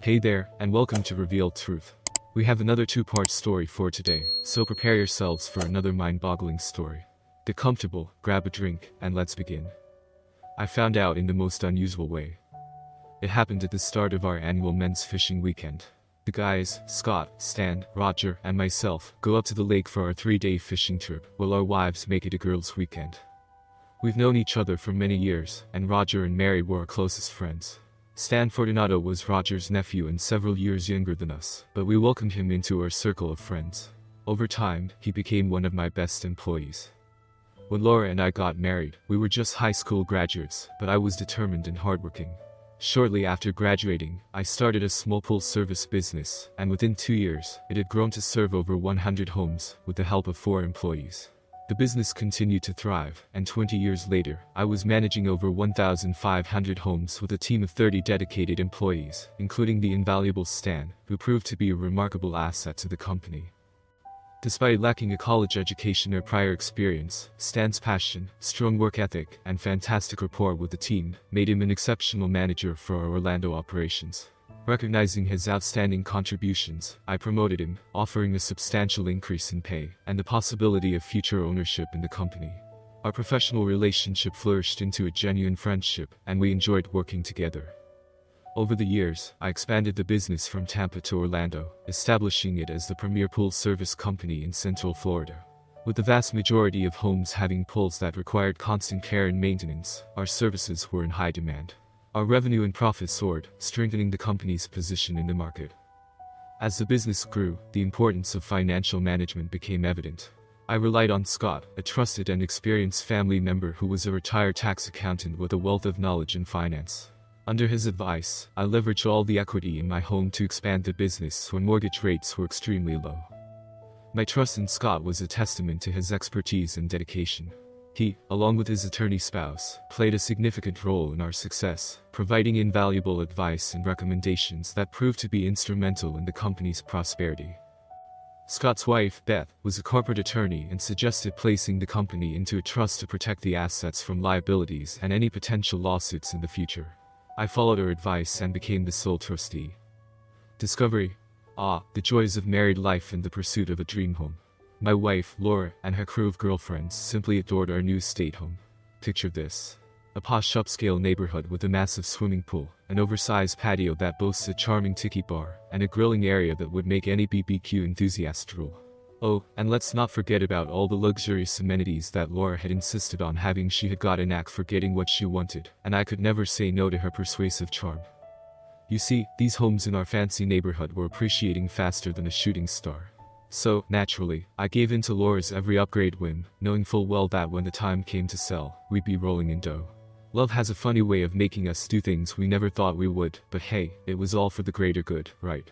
Hey there, and welcome to Revealed Truth. We have another two-part story for today, so prepare yourselves for another mind-boggling story. Get comfortable, grab a drink, and let's begin. I found out in the most unusual way. It happened at the start of our annual men's fishing weekend. The guys, Scott, Stan, Roger, and myself, go up to the lake for our 3-day fishing trip, while our wives make it a girls' weekend. We've known each other for many years, and Roger and Mary were our closest friends. Stan Fortunato was Roger's nephew and several years younger than us, but we welcomed him into our circle of friends. Over time, he became one of my best employees. When Laura and I got married, we were just high school graduates, but I was determined and hardworking. Shortly after graduating, I started a small pool service business, and within 2 years, it had grown to serve over 100 homes, with the help of 4 employees. The business continued to thrive, and 20 years later, I was managing over 1,500 homes with a team of 30 dedicated employees, including the invaluable Stan, who proved to be a remarkable asset to the company. Despite lacking a college education or prior experience, Stan's passion, strong work ethic, and fantastic rapport with the team made him an exceptional manager for our Orlando operations. Recognizing his outstanding contributions, I promoted him, offering a substantial increase in pay and the possibility of future ownership in the company. Our professional relationship flourished into a genuine friendship, and we enjoyed working together. Over the years, I expanded the business from Tampa to Orlando, establishing it as the premier pool service company in Central Florida. With the vast majority of homes having pools that required constant care and maintenance, our services were in high demand. Our revenue and profit soared, strengthening the company's position in the market. As the business grew, the importance of financial management became evident. I relied on Scott, a trusted and experienced family member who was a retired tax accountant with a wealth of knowledge in finance. Under his advice, I leveraged all the equity in my home to expand the business when mortgage rates were extremely low. My trust in Scott was a testament to his expertise and dedication. He, along with his attorney spouse, played a significant role in our success, providing invaluable advice and recommendations that proved to be instrumental in the company's prosperity. Scott's wife, Beth, was a corporate attorney and suggested placing the company into a trust to protect the assets from liabilities and any potential lawsuits in the future. I followed her advice and became the sole trustee. Discovery. The joys of married life and the pursuit of a dream home. My wife, Laura, and her crew of girlfriends simply adored our new estate home. Picture this. A posh upscale neighborhood with a massive swimming pool, an oversized patio that boasts a charming tiki bar, and a grilling area that would make any BBQ enthusiast drool. Oh, and let's not forget about all the luxurious amenities that Laura had insisted on having. She had got a knack for getting what she wanted, and I could never say no to her persuasive charm. You see, these homes in our fancy neighborhood were appreciating faster than a shooting star. So, naturally, I gave in to Laura's every upgrade whim, knowing full well that when the time came to sell, we'd be rolling in dough. Love has a funny way of making us do things we never thought we would, but hey, it was all for the greater good, right?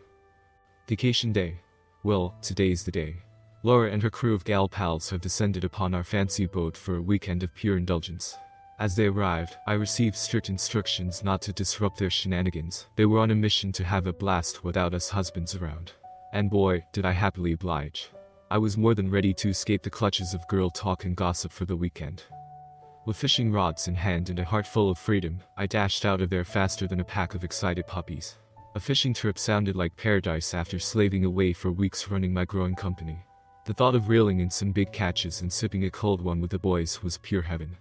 Vacation day. Well, today's the day. Laura and her crew of gal pals have descended upon our fancy boat for a weekend of pure indulgence. As they arrived, I received strict instructions not to disrupt their shenanigans. They were on a mission to have a blast without us husbands around. And boy, did I happily oblige. I was more than ready to escape the clutches of girl talk and gossip for the weekend. With fishing rods in hand and a heart full of freedom, I dashed out of there faster than a pack of excited puppies. A fishing trip sounded like paradise after slaving away for weeks running my growing company. The thought of reeling in some big catches and sipping a cold one with the boys was pure heaven.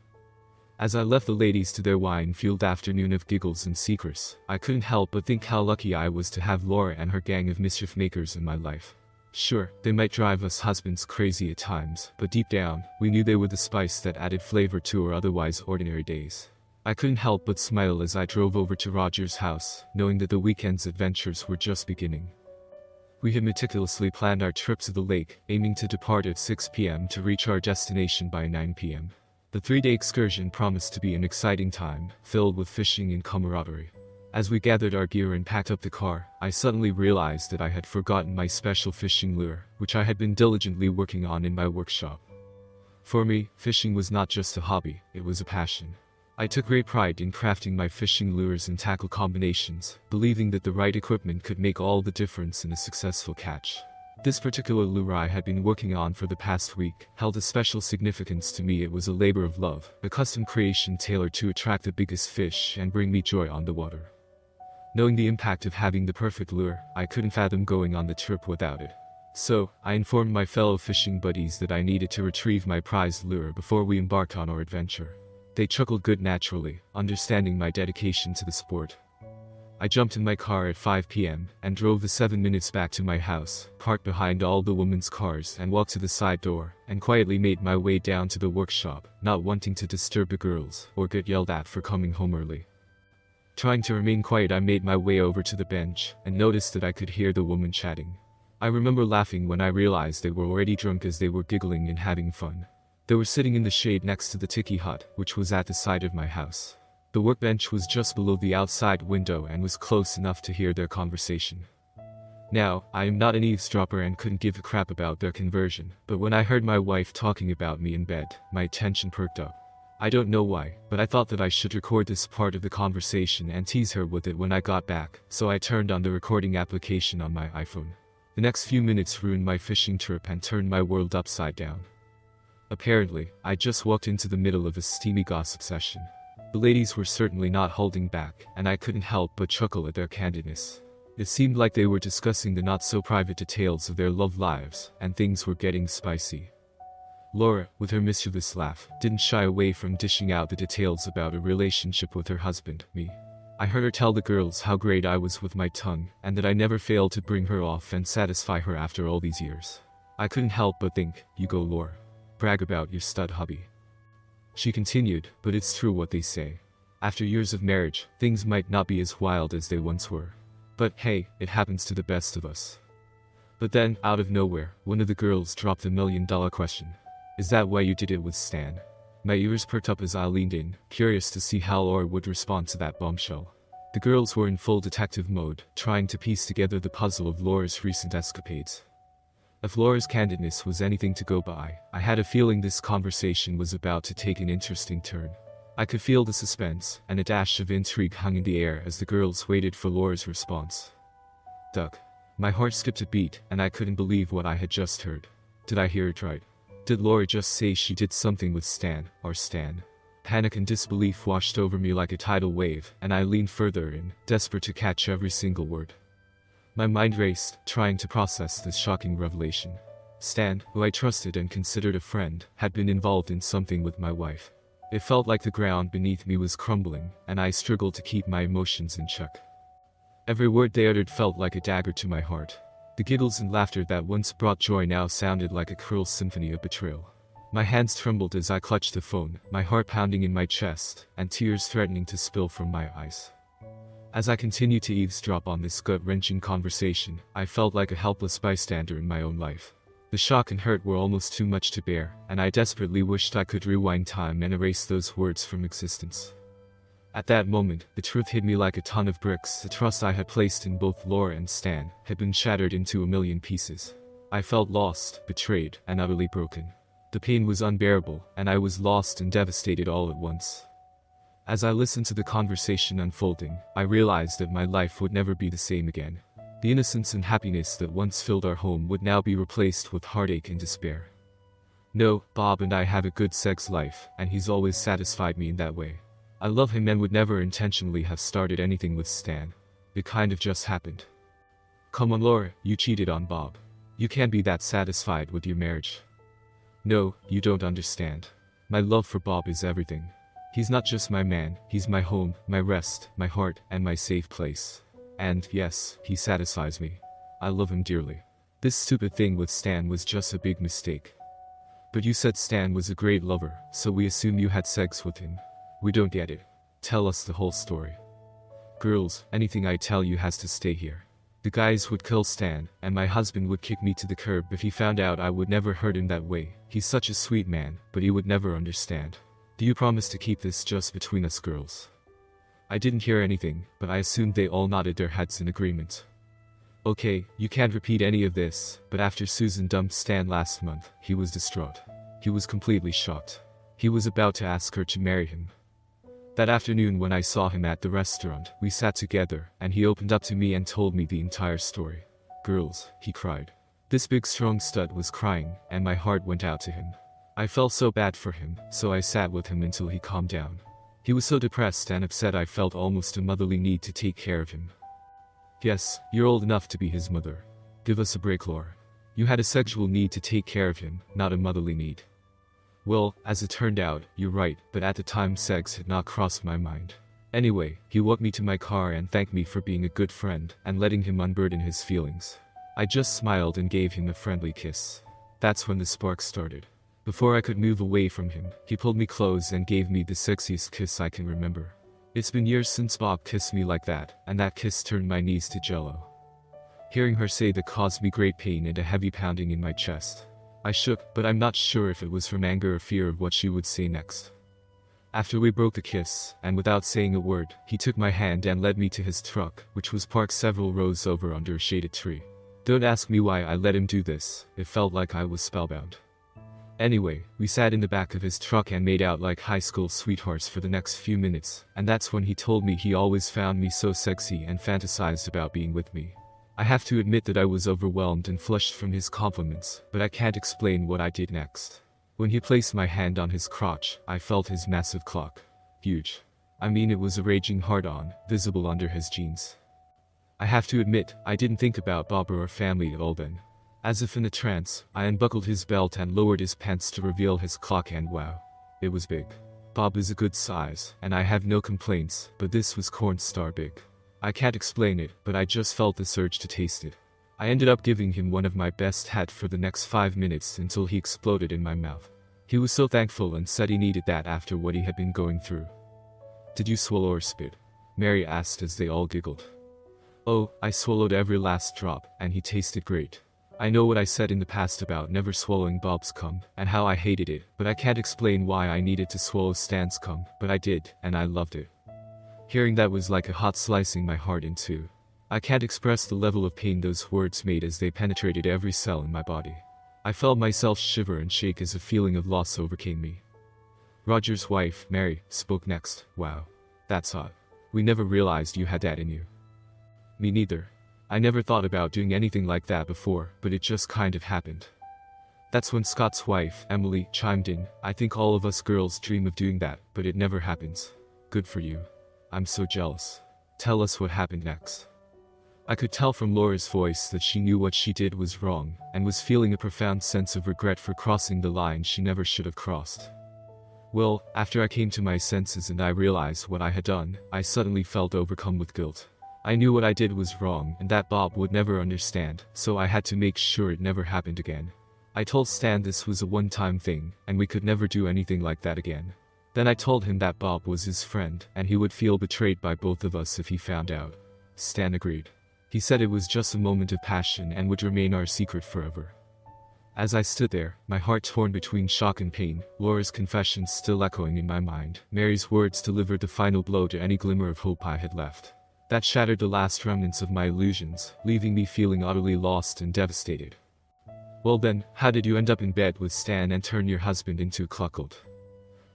As I left the ladies to their wine-fueled afternoon of giggles and secrets, I couldn't help but think how lucky I was to have Laura and her gang of mischief makers in my life. Sure, they might drive us husbands crazy at times, but deep down, we knew they were the spice that added flavor to our otherwise ordinary days. I couldn't help but smile as I drove over to Roger's house, knowing that the weekend's adventures were just beginning. We had meticulously planned our trip to the lake, aiming to depart at 6 p.m. to reach our destination by 9 p.m. The 3-day excursion promised to be an exciting time, filled with fishing and camaraderie. As we gathered our gear and packed up the car, I suddenly realized that I had forgotten my special fishing lure, which I had been diligently working on in my workshop. For me, fishing was not just a hobby, it was a passion. I took great pride in crafting my fishing lures and tackle combinations, believing that the right equipment could make all the difference in a successful catch. This particular lure I had been working on for the past week held a special significance to me. It was a labor of love, a custom creation tailored to attract the biggest fish and bring me joy on the water. Knowing the impact of having the perfect lure, I couldn't fathom going on the trip without it. So, I informed my fellow fishing buddies that I needed to retrieve my prized lure before we embarked on our adventure. They chuckled good naturally, understanding my dedication to the sport. I jumped in my car at 5 p.m. and drove the 7 minutes back to my house, parked behind all the women's cars and walked to the side door, and quietly made my way down to the workshop, not wanting to disturb the girls or get yelled at for coming home early. Trying to remain quiet, I made my way over to the bench and noticed that I could hear the women chatting. I remember laughing when I realized they were already drunk as they were giggling and having fun. They were sitting in the shade next to the tiki hut, which was at the side of my house. The workbench was just below the outside window and was close enough to hear their conversation. Now, I am not an eavesdropper and couldn't give a crap about their conversion, but when I heard my wife talking about me in bed, my attention perked up. I don't know why, but I thought that I should record this part of the conversation and tease her with it when I got back, so I turned on the recording application on my iPhone. The next few minutes ruined my fishing trip and turned my world upside down. Apparently, I just walked into the middle of a steamy gossip session. The ladies were certainly not holding back, and I couldn't help but chuckle at their candidness. It seemed like they were discussing the not-so-private details of their love lives, and things were getting spicy. Laura, with her mischievous laugh, didn't shy away from dishing out the details about a relationship with her husband, me. I heard her tell the girls how great I was with my tongue, and that I never failed to bring her off and satisfy her after all these years. I couldn't help but think, you go Laura. Brag about your stud hubby. She continued, but it's true what they say. After years of marriage, things might not be as wild as they once were. But hey, it happens to the best of us. But then, out of nowhere, one of the girls dropped the million-dollar question. Is that why you did it with Stan? My ears perked up as I leaned in, curious to see how Laura would respond to that bombshell. The girls were in full detective mode, trying to piece together the puzzle of Laura's recent escapades. If Laura's candidness was anything to go by, I had a feeling this conversation was about to take an interesting turn. I could feel the suspense, and a dash of intrigue hung in the air as the girls waited for Laura's response. Duck. My heart skipped a beat, and I couldn't believe what I had just heard. Did I hear it right? Did Laura just say she did something with Stan, or Stan? Panic and disbelief washed over me like a tidal wave, and I leaned further in, desperate to catch every single word. My mind raced, trying to process this shocking revelation. Stan, who I trusted and considered a friend, had been involved in something with my wife. It felt like the ground beneath me was crumbling, and I struggled to keep my emotions in check. Every word they uttered felt like a dagger to my heart. The giggles and laughter that once brought joy now sounded like a cruel symphony of betrayal. My hands trembled as I clutched the phone, my heart pounding in my chest, and tears threatening to spill from my eyes. As I continued to eavesdrop on this gut-wrenching conversation, I felt like a helpless bystander in my own life. The shock and hurt were almost too much to bear, and I desperately wished I could rewind time and erase those words from existence. At that moment, the truth hit me like a ton of bricks. The trust I had placed in both Laura and Stan had been shattered into a million pieces. I felt lost, betrayed, and utterly broken. The pain was unbearable, and I was lost and devastated all at once. As I listened to the conversation unfolding, I realized that my life would never be the same again. The innocence and happiness that once filled our home would now be replaced with heartache and despair. No, Bob and I have a good sex life, and he's always satisfied me in that way. I love him and would never intentionally have started anything with Stan. It kind of just happened. Come on Laura, you cheated on Bob. You can't be that satisfied with your marriage. No, you don't understand. My love for Bob is everything. He's not just my man, he's my home, my rest, my heart, and my safe place. And, yes, he satisfies me. I love him dearly. This stupid thing with Stan was just a big mistake. But you said Stan was a great lover, so we assume you had sex with him. We don't get it. Tell us the whole story. Girls, anything I tell you has to stay here. The guys would kill Stan, and my husband would kick me to the curb if he found out I would never hurt him that way. He's such a sweet man, but he would never understand. Do you promise to keep this just between us girls? I didn't hear anything, but I assumed they all nodded their heads in agreement. Okay, you can't repeat any of this, but after Susan dumped Stan last month, he was distraught. He was completely shocked. He was about to ask her to marry him. That afternoon when I saw him at the restaurant, we sat together, and he opened up to me and told me the entire story. Girls, he cried. This big strong stud was crying, and my heart went out to him. I felt so bad for him, so I sat with him until he calmed down. He was so depressed and upset I felt almost a motherly need to take care of him. Yes, you're old enough to be his mother. Give us a break, Laura. You had a sexual need to take care of him, not a motherly need. Well, as it turned out, you're right, but at the time sex had not crossed my mind. Anyway, he walked me to my car and thanked me for being a good friend and letting him unburden his feelings. I just smiled and gave him a friendly kiss. That's when the spark started. Before I could move away from him, he pulled me close and gave me the sexiest kiss I can remember. It's been years since Bob kissed me like that, and that kiss turned my knees to jello. Hearing her say that caused me great pain and a heavy pounding in my chest. I shook, but I'm not sure if it was from anger or fear of what she would say next. After we broke the kiss, and without saying a word, he took my hand and led me to his truck, which was parked several rows over under a shaded tree. Don't ask me why I let him do this, it felt like I was spellbound. Anyway, we sat in the back of his truck and made out like high school sweethearts for the next few minutes, and that's when he told me he always found me so sexy and fantasized about being with me. I have to admit that I was overwhelmed and flushed from his compliments, but I can't explain what I did next. When he placed my hand on his crotch, I felt his massive cock. Huge. I mean, it was a raging hard-on, visible under his jeans. I have to admit, I didn't think about Bob or our family at all then. As if in a trance, I unbuckled his belt and lowered his pants to reveal his cock, and wow. It was big. Bob is a good size, and I have no complaints, but this was cornstar big. I can't explain it, but I just felt the surge to taste it. I ended up giving him one of my best head for the next 5 minutes until he exploded in my mouth. He was so thankful and said he needed that after what he had been going through. Did you swallow or spit? Mary asked as they all giggled. Oh, I swallowed every last drop, and he tasted great. I know what I said in the past about never swallowing Bob's cum, and how I hated it, but I can't explain why I needed to swallow Stan's cum, but I did, and I loved it. Hearing that was like a hot slicing my heart in two. I can't express the level of pain those words made as they penetrated every cell in my body. I felt myself shiver and shake as a feeling of loss overcame me. Roger's wife, Mary, spoke next. Wow. That's hot. We never realized you had that in you. Me neither. I never thought about doing anything like that before, but it just kind of happened. That's when Scott's wife, Emily, chimed in. I think all of us girls dream of doing that, but it never happens. Good for you. I'm so jealous. Tell us what happened next. I could tell from Laura's voice that she knew what she did was wrong, and was feeling a profound sense of regret for crossing the line she never should have crossed. Well, after I came to my senses and I realized what I had done, I suddenly felt overcome with guilt. I knew what I did was wrong and that Bob would never understand, so I had to make sure it never happened again. I told Stan this was a one-time thing, and we could never do anything like that again. Then I told him that Bob was his friend, and he would feel betrayed by both of us if he found out. Stan agreed. He said it was just a moment of passion and would remain our secret forever. As I stood there, my heart torn between shock and pain, Laura's confession still echoing in my mind, Mary's words delivered the final blow to any glimmer of hope I had left. That shattered the last remnants of my illusions, leaving me feeling utterly lost and devastated. Well then, how did you end up in bed with Stan and turn your husband into a cuckold?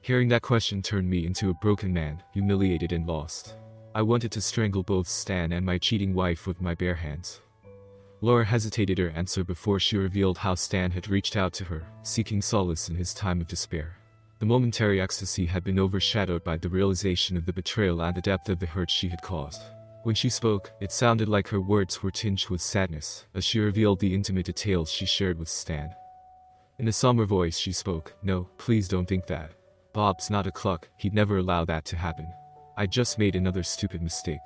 Hearing that question turned me into a broken man, humiliated and lost. I wanted to strangle both Stan and my cheating wife with my bare hands. Laura hesitated her answer before she revealed how Stan had reached out to her, seeking solace in his time of despair. The momentary ecstasy had been overshadowed by the realization of the betrayal and the depth of the hurt she had caused. When she spoke, it sounded like her words were tinged with sadness, as she revealed the intimate details she shared with Stan. In a somber voice she spoke, "No, please don't think that. Bob's not a cluck, he'd never allow that to happen. I just made another stupid mistake.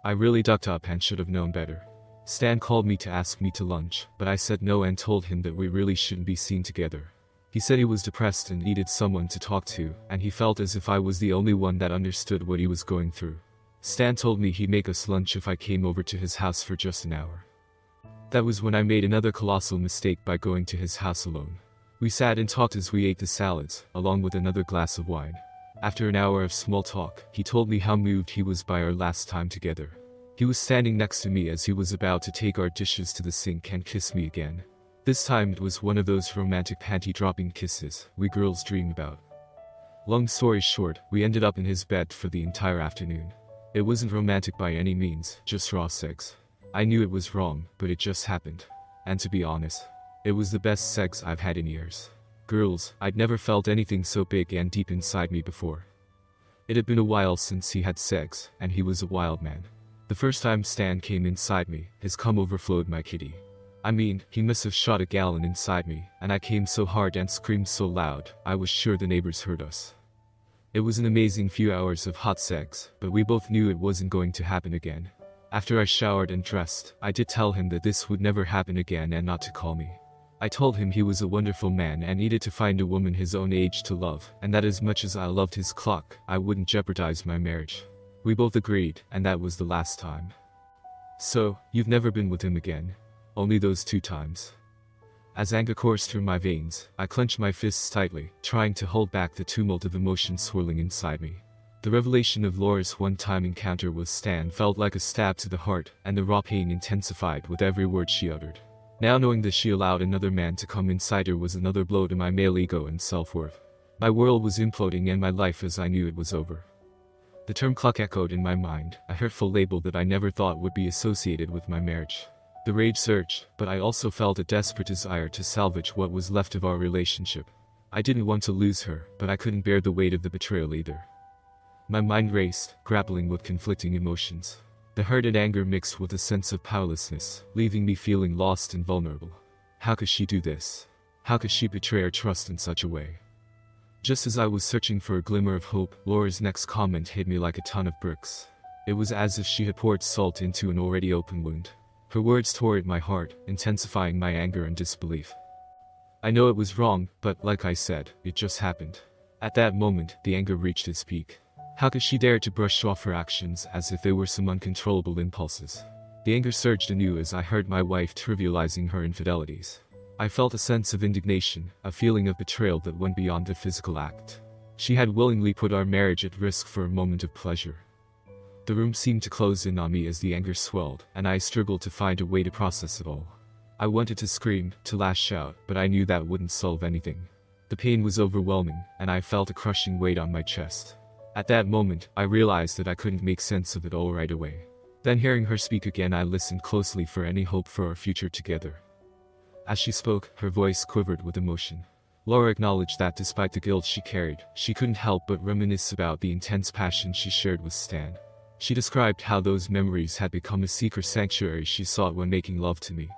I really ducked up and should have known better. Stan called me to ask me to lunch, but I said no and told him that we really shouldn't be seen together. He said he was depressed and needed someone to talk to, and he felt as if I was the only one that understood what he was going through. Stan told me he'd make us lunch if I came over to his house for just an hour. That was when I made another colossal mistake by going to his house alone. We sat and talked as we ate the salads, along with another glass of wine. After an hour of small talk, he told me how moved he was by our last time together. He was standing next to me as he was about to take our dishes to the sink and kiss me again. This time it was one of those romantic panty-dropping kisses we girls dream about. Long story short, we ended up in his bed for the entire afternoon. It wasn't romantic by any means, just raw sex. I knew it was wrong, but it just happened. And to be honest, it was the best sex I've had in years. Girls, I'd never felt anything so big and deep inside me before. It had been a while since he had sex, and he was a wild man. The first time Stan came inside me, his cum overflowed my kitty. I mean, he must have shot a gallon inside me, and I came so hard and screamed so loud, I was sure the neighbors heard us. It was an amazing few hours of hot sex, but we both knew it wasn't going to happen again. After I showered and dressed, I did tell him that this would never happen again and not to call me. I told him he was a wonderful man and needed to find a woman his own age to love, and that as much as I loved his clock, I wouldn't jeopardize my marriage. We both agreed, and that was the last time. So, you've never been with him again? Only those 2 times. As anger coursed through my veins, I clenched my fists tightly, trying to hold back the tumult of emotion swirling inside me. The revelation of Laura's one-time encounter with Stan felt like a stab to the heart, and the raw pain intensified with every word she uttered. Now knowing that she allowed another man to come inside her was another blow to my male ego and self-worth. My world was imploding and my life as I knew it was over. The term clock echoed in my mind, a hurtful label that I never thought would be associated with my marriage. The rage surged, but I also felt a desperate desire to salvage what was left of our relationship. I didn't want to lose her, but I couldn't bear the weight of the betrayal either. My mind raced, grappling with conflicting emotions. The hurt and anger mixed with a sense of powerlessness, leaving me feeling lost and vulnerable. How could she do this? How could she betray our trust in such a way? Just as I was searching for a glimmer of hope, Laura's next comment hit me like a ton of bricks. It was as if she had poured salt into an already open wound. Her words tore at my heart, intensifying my anger and disbelief. I know it was wrong, but like I said, it just happened. At that moment, the anger reached its peak. How could she dare to brush off her actions as if they were some uncontrollable impulses? The anger surged anew as I heard my wife trivializing her infidelities. I felt a sense of indignation, a feeling of betrayal that went beyond the physical act. She had willingly put our marriage at risk for a moment of pleasure. The room seemed to close in on me as the anger swelled, and I struggled to find a way to process it all. I wanted to scream, to lash out, but I knew that wouldn't solve anything. The pain was overwhelming, and I felt a crushing weight on my chest. At that moment, I realized that I couldn't make sense of it all right away. Then hearing her speak again, I listened closely for any hope for our future together. As she spoke, her voice quivered with emotion. Laura acknowledged that despite the guilt she carried, she couldn't help but reminisce about the intense passion she shared with Stan. She described how those memories had become a secret sanctuary she sought when making love to me.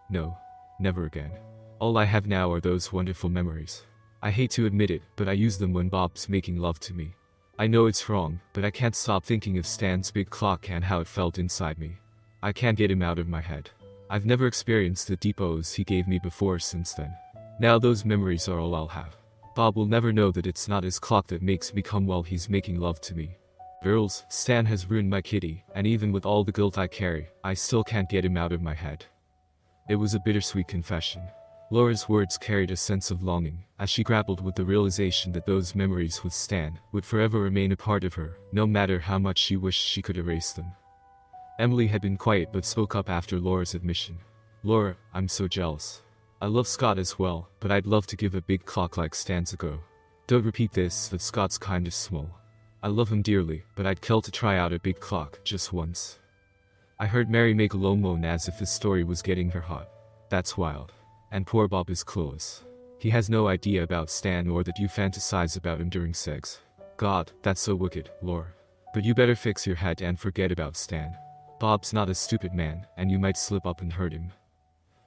No, never again. All I have now are those wonderful memories. I hate to admit it, but I use them when Bob's making love to me. I know it's wrong, but I can't stop thinking of Stan's big clock and how it felt inside me. I can't get him out of my head. I've never experienced the deep O's he gave me before since then. Now those memories are all I'll have. Bob will never know that it's not his clock that makes me come while he's making love to me. Girls, Stan has ruined my kitty, and even with all the guilt I carry, I still can't get him out of my head. It was a bittersweet confession. Laura's words carried a sense of longing, as she grappled with the realization that those memories with Stan would forever remain a part of her, no matter how much she wished she could erase them. Emily had been quiet but spoke up after Laura's admission. Laura, I'm so jealous. I love Scott as well, but I'd love to give a big clock like Stan's a go. Don't repeat this, that Scott's kind of small. I love him dearly, but I'd kill to try out a big clock, just once. I heard Mary make a low moan as if the story was getting her hot. That's wild. And poor Bob is clueless. He has no idea about Stan or that you fantasize about him during sex. God, that's so wicked, Laura. But you better fix your head and forget about Stan. Bob's not a stupid man, and you might slip up and hurt him.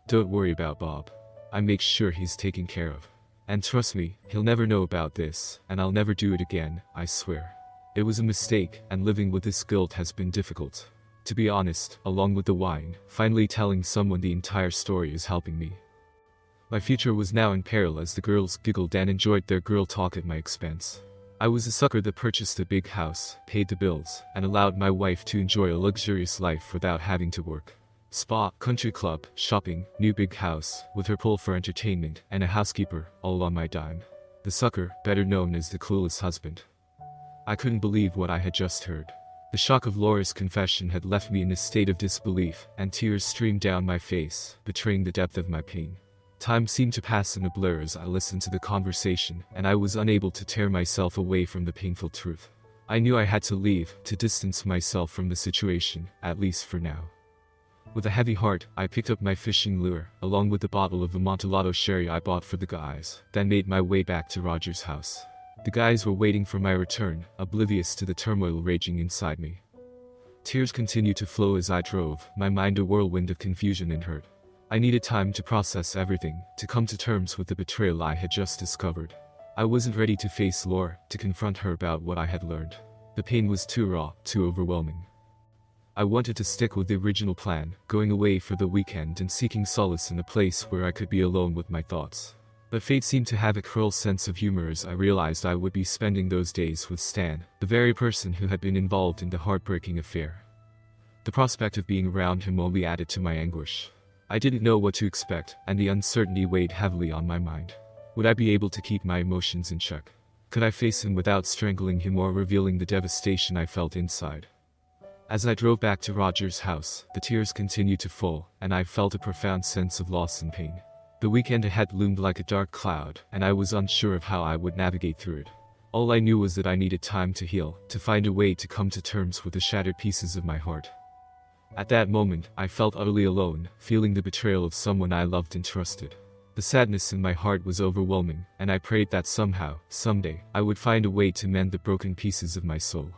Don't worry about Bob. I make sure he's taken care of. And trust me, he'll never know about this, and I'll never do it again, I swear. It was a mistake, and living with this guilt has been difficult. To be honest, along with the wine, finally telling someone the entire story is helping me. My future was now in peril as the girls giggled and enjoyed their girl talk at my expense. I was a sucker that purchased a big house, paid the bills, and allowed my wife to enjoy a luxurious life without having to work. Spa, country club, shopping, new big house, with her pull for entertainment, and a housekeeper, all on my dime. The sucker, better known as the clueless husband. I couldn't believe what I had just heard. The shock of Laura's confession had left me in a state of disbelief, and tears streamed down my face, betraying the depth of my pain. Time seemed to pass in a blur as I listened to the conversation, and I was unable to tear myself away from the painful truth. I knew I had to leave, to distance myself from the situation, at least for now. With a heavy heart, I picked up my fishing lure, along with the bottle of Amontillado sherry I bought for the guys, then made my way back to Roger's house. The guys were waiting for my return, oblivious to the turmoil raging inside me. Tears continued to flow as I drove, my mind a whirlwind of confusion and hurt. I needed time to process everything, to come to terms with the betrayal I had just discovered. I wasn't ready to face Laura, to confront her about what I had learned. The pain was too raw, too overwhelming. I wanted to stick with the original plan, going away for the weekend and seeking solace in a place where I could be alone with my thoughts. But fate seemed to have a cruel sense of humor as I realized I would be spending those days with Stan, the very person who had been involved in the heartbreaking affair. The prospect of being around him only added to my anguish. I didn't know what to expect, and the uncertainty weighed heavily on my mind. Would I be able to keep my emotions in check? Could I face him without strangling him or revealing the devastation I felt inside? As I drove back to Roger's house, the tears continued to fall, and I felt a profound sense of loss and pain. The weekend ahead loomed like a dark cloud, and I was unsure of how I would navigate through it. All I knew was that I needed time to heal, to find a way to come to terms with the shattered pieces of my heart. At that moment, I felt utterly alone, feeling the betrayal of someone I loved and trusted. The sadness in my heart was overwhelming, and I prayed that somehow, someday, I would find a way to mend the broken pieces of my soul.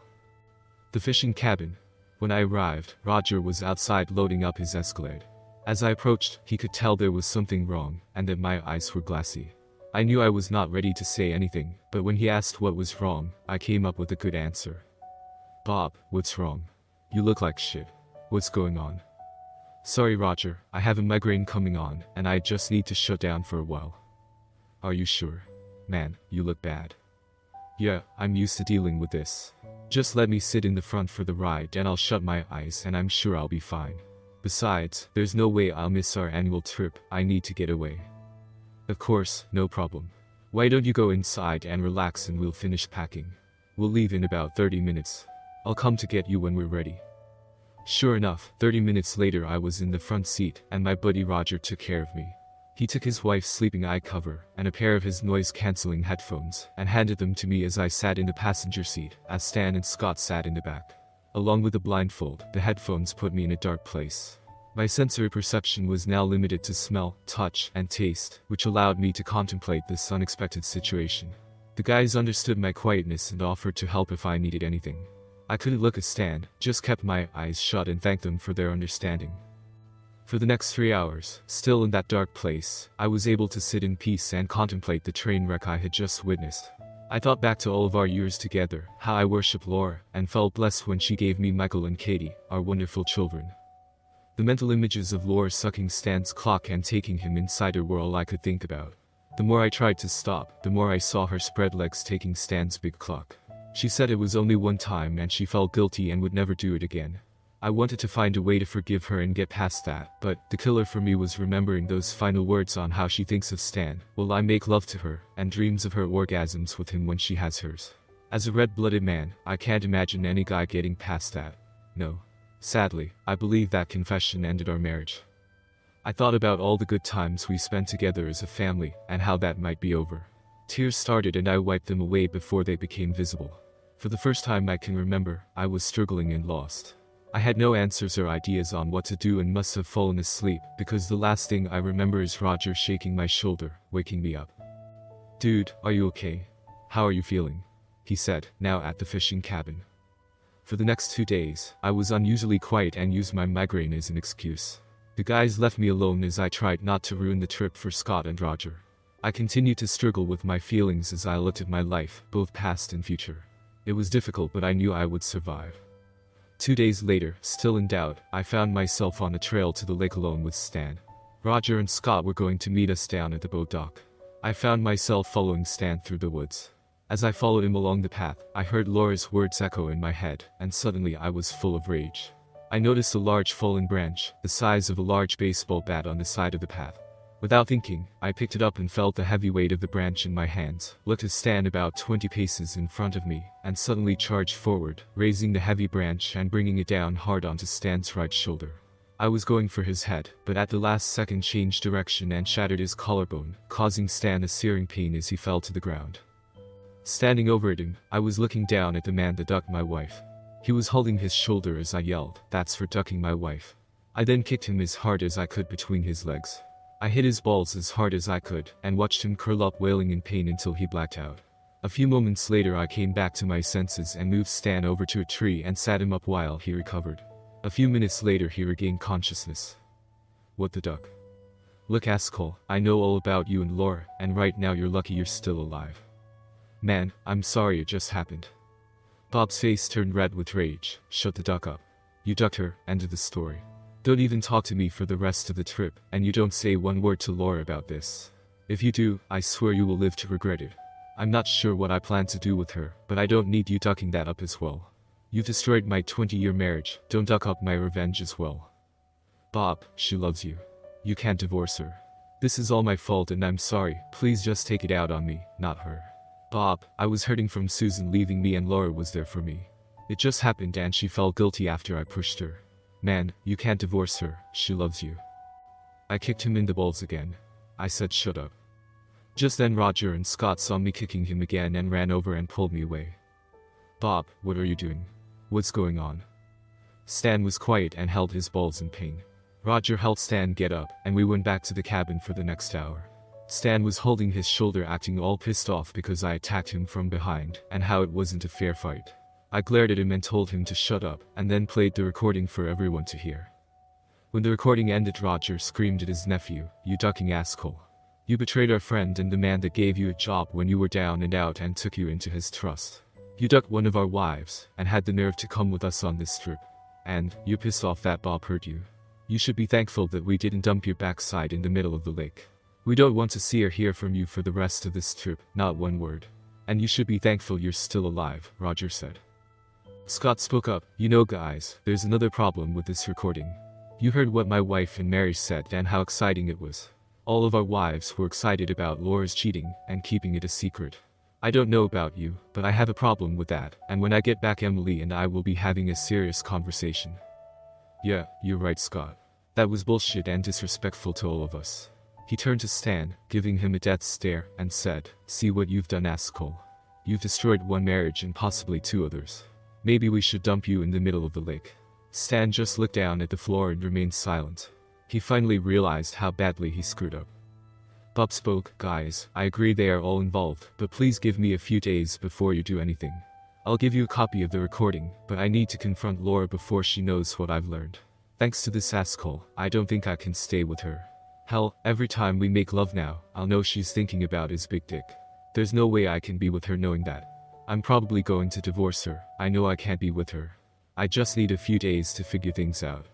The fishing cabin. When I arrived, Roger was outside loading up his Escalade. As I approached, he could tell there was something wrong, and that my eyes were glassy. I knew I was not ready to say anything, but when he asked what was wrong, I came up with a good answer. "Bob, what's wrong? You look like shit. What's going on?" "Sorry, Roger, I have a migraine coming on, and I just need to shut down for a while." "Are you sure? Man, you look bad." "Yeah, I'm used to dealing with this. Just let me sit in the front for the ride and I'll shut my eyes and I'm sure I'll be fine. Besides, there's no way I'll miss our annual trip, I need to get away." "Of course, no problem. Why don't you go inside and relax and we'll finish packing. We'll leave in about 30 minutes. I'll come to get you when we're ready." Sure enough, 30 minutes later I was in the front seat, and my buddy Roger took care of me. He took his wife's sleeping eye cover, and a pair of his noise-canceling headphones, and handed them to me as I sat in the passenger seat, as Stan and Scott sat in the back. Along with the blindfold, the headphones put me in a dark place. My sensory perception was now limited to smell, touch, and taste, which allowed me to contemplate this unexpected situation. The guys understood my quietness and offered to help if I needed anything. I couldn't look at Stan, just kept my eyes shut and thanked them for their understanding. For the next 3 hours, still in that dark place, I was able to sit in peace and contemplate the train wreck I had just witnessed. I thought back to all of our years together, how I worshipped Laura, and felt blessed when she gave me Michael and Katie, our wonderful children. The mental images of Laura sucking Stan's clock and taking him inside her were all I could think about. The more I tried to stop, the more I saw her spread legs taking Stan's big clock. She said it was only one time and she felt guilty and would never do it again. I wanted to find a way to forgive her and get past that, but the killer for me was remembering those final words on how she thinks of Stan, while I make love to her, and dreams of her orgasms with him when she has hers. As a red-blooded man, I can't imagine any guy getting past that. No. Sadly, I believe that confession ended our marriage. I thought about all the good times we spent together as a family, and how that might be over. Tears started and I wiped them away before they became visible. For the first time I can remember, I was struggling and lost. I had no answers or ideas on what to do and must have fallen asleep, because the last thing I remember is Roger shaking my shoulder, waking me up. "Dude, are you okay? How are you feeling?" he said, now at the fishing cabin. For the next 2 days, I was unusually quiet and used my migraine as an excuse. The guys left me alone as I tried not to ruin the trip for Scott and Roger. I continued to struggle with my feelings as I looked at my life, both past and future. It was difficult, but I knew I would survive. 2 days later, still in doubt, I found myself on a trail to the lake alone with Stan. Roger and Scott were going to meet us down at the boat dock. I found myself following Stan through the woods. As I followed him along the path, I heard Laura's words echo in my head, and suddenly I was full of rage. I noticed a large fallen branch, the size of a large baseball bat on the side of the path. Without thinking, I picked it up and felt the heavy weight of the branch in my hands, looked at Stan about 20 paces in front of me, and suddenly charged forward, raising the heavy branch and bringing it down hard onto Stan's right shoulder. I was going for his head, but at the last second changed direction and shattered his collarbone, causing Stan a searing pain as he fell to the ground. Standing over at him, I was looking down at the man that ducked my wife. He was holding his shoulder as I yelled, "That's for ducking my wife." I then kicked him as hard as I could between his legs. I hit his balls as hard as I could, and watched him curl up wailing in pain until he blacked out. A few moments later I came back to my senses and moved Stan over to a tree and sat him up while he recovered. A few minutes later he regained consciousness. What the duck? Look, asshole, I know all about you and Laura, and right now you're lucky you're still alive. Man, I'm sorry it just happened. Bob's face turned red with rage. Shut the duck up. You ducked her, end of the story. Don't even talk to me for the rest of the trip, and you don't say one word to Laura about this. If you do, I swear you will live to regret it. I'm not sure what I plan to do with her, but I don't need you ducking that up as well. You've destroyed my 20-year marriage, don't duck up my revenge as well. Bob, she loves you. You can't divorce her. This is all my fault and I'm sorry, please just take it out on me, not her. Bob, I was hurting from Susan leaving me and Laura was there for me. It just happened and she felt guilty after I pushed her. Man, you can't divorce her, she loves you. I kicked him in the balls again. I said shut up. Just then Roger and Scott saw me kicking him again and ran over and pulled me away. Bob, what are you doing? What's going on? Stan was quiet and held his balls in pain. Roger helped Stan get up, and we went back to the cabin for the next hour. Stan was holding his shoulder acting all pissed off because I attacked him from behind, and how it wasn't a fair fight. I glared at him and told him to shut up, and then played the recording for everyone to hear. When the recording ended Roger screamed at his nephew, "You ducking asshole. You betrayed our friend and the man that gave you a job when you were down and out and took you into his trust. You ducked one of our wives, and had the nerve to come with us on this trip. And, you pissed off that Bob hurt you. You should be thankful that we didn't dump your backside in the middle of the lake. We don't want to see or hear from you for the rest of this trip, not one word. And you should be thankful you're still alive," Roger said. Scott spoke up, "You know guys, there's another problem with this recording. You heard what my wife and Mary said and how exciting it was. All of our wives were excited about Laura's cheating and keeping it a secret. I don't know about you, but I have a problem with that, and when I get back Emily and I will be having a serious conversation." "Yeah, you're right Scott. That was bullshit and disrespectful to all of us." He turned to Stan, giving him a death stare, and said, "See what you've done asshole. You've destroyed one marriage and possibly two others. Maybe we should dump you in the middle of the lake." Stan just looked down at the floor and remained silent. He finally realized how badly he screwed up. Bob spoke, "Guys, I agree they are all involved, but please give me a few days before you do anything. I'll give you a copy of the recording, but I need to confront Laura before she knows what I've learned. Thanks to this asshole, I don't think I can stay with her. Hell, every time we make love now, I'll know she's thinking about his big dick. There's no way I can be with her knowing that. I'm probably going to divorce her, I know I can't be with her. I just need a few days to figure things out."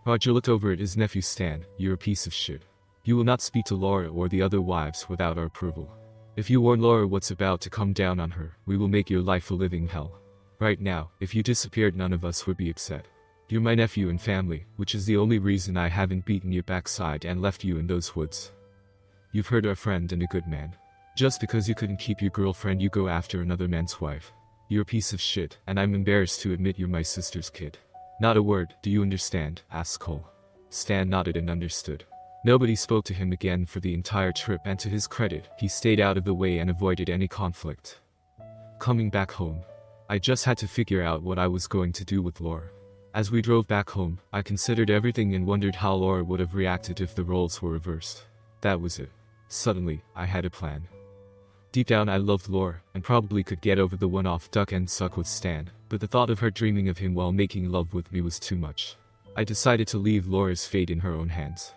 Roger looked over at his nephew Stan, "You're a piece of shit. You will not speak to Laura or the other wives without our approval. If you warn Laura what's about to come down on her, we will make your life a living hell. Right now, if you disappeared none of us would be upset. You're my nephew and family, which is the only reason I haven't beaten your backside and left you in those woods. You've hurt our friend and a good man. Just because you couldn't keep your girlfriend you go after another man's wife. You're a piece of shit, and I'm embarrassed to admit you're my sister's kid. Not a word, do you understand, asshole?" Stan nodded and understood. Nobody spoke to him again for the entire trip, and to his credit, he stayed out of the way and avoided any conflict. Coming back home, I just had to figure out what I was going to do with Laura. As we drove back home, I considered everything and wondered how Laura would have reacted if the roles were reversed. That was it. Suddenly, I had a plan. Deep down I loved Laura, and probably could get over the one-off duck and suck with Stan, but the thought of her dreaming of him while making love with me was too much. I decided to leave Laura's fate in her own hands.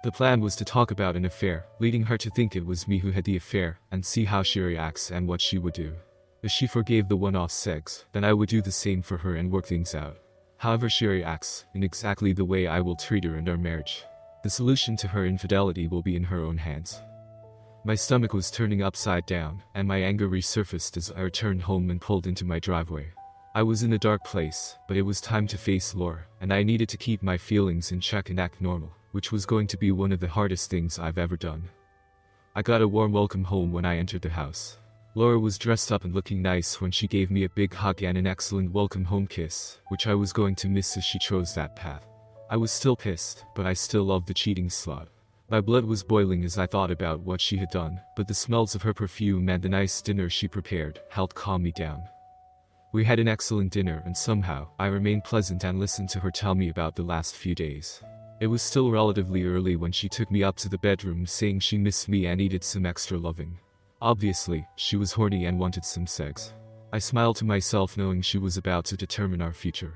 The plan was to talk about an affair, leading her to think it was me who had the affair, and see how she reacts and what she would do. If she forgave the one-off sex, then I would do the same for her and work things out. However she reacts, in exactly the way I will treat her and our marriage. The solution to her infidelity will be in her own hands. My stomach was turning upside down, and my anger resurfaced as I returned home and pulled into my driveway. I was in a dark place, but it was time to face Laura, and I needed to keep my feelings in check and act normal, which was going to be one of the hardest things I've ever done. I got a warm welcome home when I entered the house. Laura was dressed up and looking nice when she gave me a big hug and an excellent welcome home kiss, which I was going to miss as she chose that path. I was still pissed, but I still loved the cheating slut. My blood was boiling as I thought about what she had done, but the smells of her perfume and the nice dinner she prepared helped calm me down. We had an excellent dinner and somehow, I remained pleasant and listened to her tell me about the last few days. It was still relatively early when she took me up to the bedroom saying she missed me and needed some extra loving. Obviously, she was horny and wanted some sex. I smiled to myself knowing she was about to determine our future.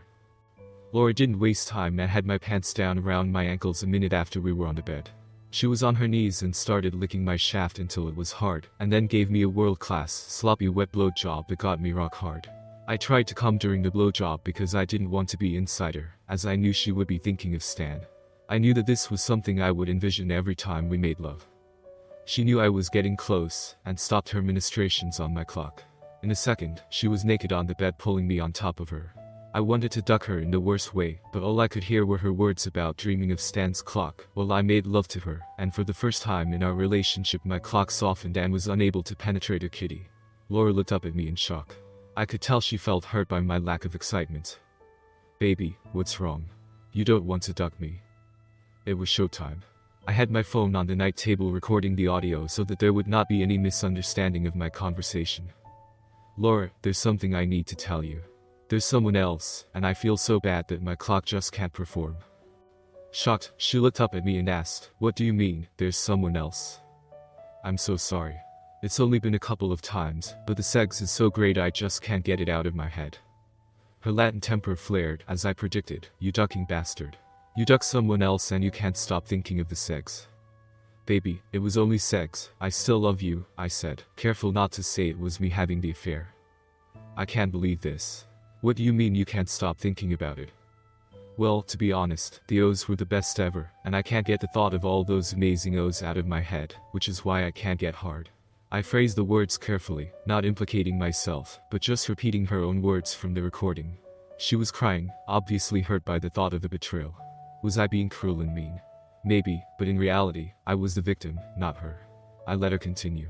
Laura didn't waste time and had my pants down around my ankles a minute after we were on the bed. She was on her knees and started licking my shaft until it was hard, and then gave me a world-class, sloppy wet blowjob that got me rock hard. I tried to come during the blowjob because I didn't want to be inside her, as I knew she would be thinking of Stan. I knew that this was something I would envision every time we made love. She knew I was getting close, and stopped her ministrations on my clock. In a second, she was naked on the bed pulling me on top of her. I wanted to duck her in the worst way, but all I could hear were her words about dreaming of Stan's clock while I made love to her, and for the first time in our relationship my clock softened and was unable to penetrate her kitty. Laura looked up at me in shock. I could tell she felt hurt by my lack of excitement. "Baby, what's wrong? You don't want to duck me?" It was showtime. I had my phone on the night table recording the audio so that there would not be any misunderstanding of my conversation. "Laura, there's something I need to tell you. There's someone else, and I feel so bad that my clock just can't perform." Shocked, she looked up at me and asked, "What do you mean, there's someone else?" "I'm so sorry. It's only been a couple of times, but the sex is so great I just can't get it out of my head." Her Latin temper flared, as I predicted. "You ducking bastard. You duck someone else and you can't stop thinking of the sex." "Baby, it was only sex. I still love you," I said, careful not to say it was me having the affair. "I can't believe this. What do you mean you can't stop thinking about it?" "Well, to be honest, the O's were the best ever, and I can't get the thought of all those amazing O's out of my head, which is why I can't get hard." I phrased the words carefully, not implicating myself, but just repeating her own words from the recording. She was crying, obviously hurt by the thought of the betrayal. Was I being cruel and mean? Maybe, but in reality, I was the victim, not her. I let her continue.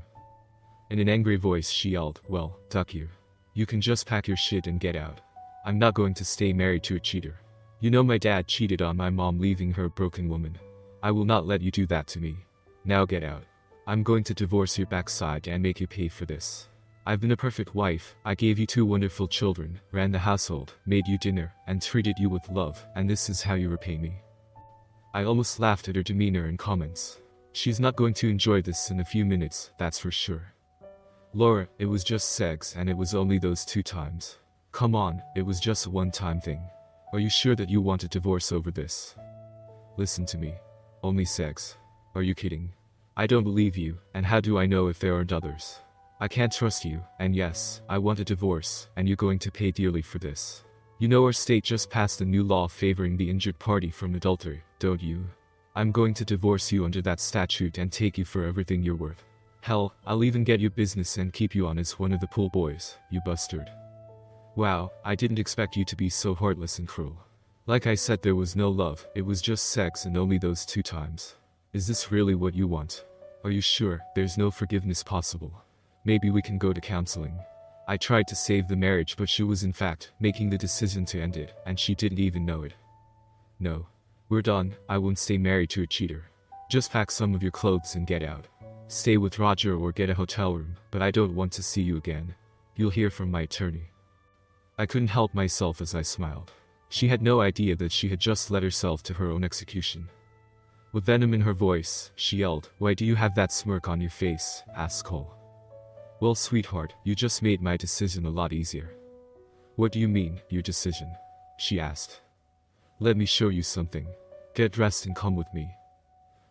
In an angry voice she yelled, "Well, duck you. You can just pack your shit and get out. I'm not going to stay married to a cheater. You know my dad cheated on my mom leaving her a broken woman. I will not let you do that to me. Now get out. I'm going to divorce your backside and make you pay for this. I've been a perfect wife. I gave you 2 wonderful children, ran the household, made you dinner, and treated you with love, and this is how you repay me." I almost laughed at her demeanor and comments. She's not going to enjoy this in a few minutes, that's for sure. "Laura, it was just sex and it was only those 2 times. Come on, it was just a one-time thing. Are you sure that you want a divorce over this?" "Listen to me. Only sex. Are you kidding? I don't believe you, and how do I know if there aren't others? I can't trust you, and yes, I want a divorce, and you're going to pay dearly for this. You know our state just passed a new law favoring the injured party from adultery, don't you? I'm going to divorce you under that statute and take you for everything you're worth. Hell, I'll even get your business and keep you on as one of the pool boys, you bastard." Wow, I didn't expect you to be so heartless and cruel. Like I said, there was no love, it was just sex and only those 2 times. Is this really what you want? Are you sure there's no forgiveness possible? Maybe we can go to counseling. I tried to save the marriage, but she was in fact making the decision to end it, and she didn't even know it. "No. We're done. I won't stay married to a cheater. Just pack some of your clothes and get out. Stay with Roger or get a hotel room, but I don't want to see you again. You'll hear from my attorney." I couldn't help myself as I smiled. She had no idea that she had just led herself to her own execution. With venom in her voice, she yelled, "Why do you have that smirk on your face, asshole?" "Well, sweetheart, you just made my decision a lot easier." "What do you mean, your decision?" she asked. "Let me show you something. Get dressed and come with me."